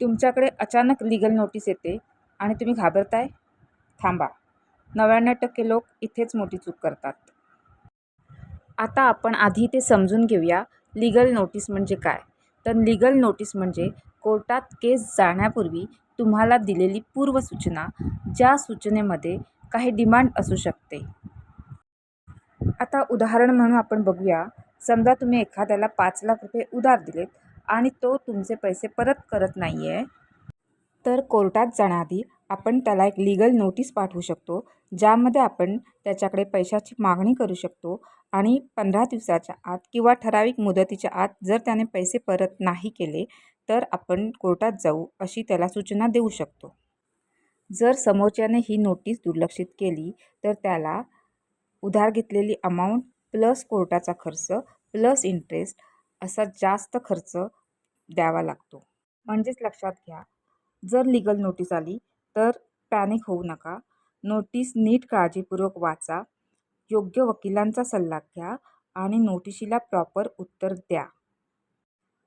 तुमच्याकडे अचानक legal notice येते आणि तुम्ही घाबरताय? थांबा. 99% लोक इथेच मोठी चूक करतात. आता आपण आधी ते समजून घेऊया, लीगल नोटीस म्हणजे काय? तर लीगल नोटीस म्हणजे कोर्टात केस जाण्यापूर्वी तुम्हाला दिलेली पूर्वसूचना, ज्या सूचनेमध्ये काही डिमांड असू शकते. आता उदाहरण म्हणून आपण बघूया. समजा तुम्ही एखाद्याला 5 लाख रुपये उधार दिलेत आणि तो तुमचे पैसे परत करत नाही आहे. तर कोर्टात जाण्याआधी आपण त्याला एक लीगल नोटीस पाठवू शकतो, ज्यामध्ये आपण त्याच्याकडे पैशाची मागणी करू शकतो आणि 15 दिवसाच्या आत किंवा ठराविक मुदतीच्या आत जर त्याने पैसे परत नाही केले तर आपण कोर्टात जाऊ अशी त्याला सूचना देऊ शकतो. जर समोरच्याने ही नोटीस दुर्लक्षित केली तर त्याला उधार घेतलेली अमाऊंट प्लस कोर्टाचा खर्च प्लस इंटरेस्ट असा जास्त खर्च द्यावा लागतो. म्हणजेच लक्षात घ्या, जर लीगल नोटीस आली तर पॅनिक होऊ नका. नोटीस नीट काळजीपूर्वक वाचा, योग्य वकिलांचा सल्ला घ्या आणि नोटिशीला प्रॉपर उत्तर द्या.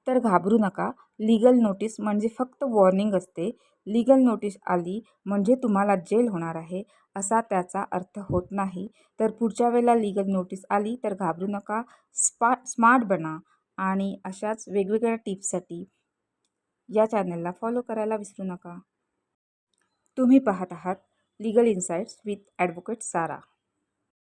तर घाबरू नका. लीगल नोटीस म्हणजे फक्त वॉर्निंग असते. लीगल नोटीस आली म्हणजे तुम्हाला जेल होणार आहे असा त्याचा अर्थ होत नाही. तर पुढच्या वेळेला लीगल नोटीस आली तर घाबरू नका. स्मार्ट बना आणि अशाच वेगवेगळ्या टिप्ससाठी या चॅनलला फॉलो करायला विसरू नका. तुम्ही पाहत आहात legal insights with advocate Sara.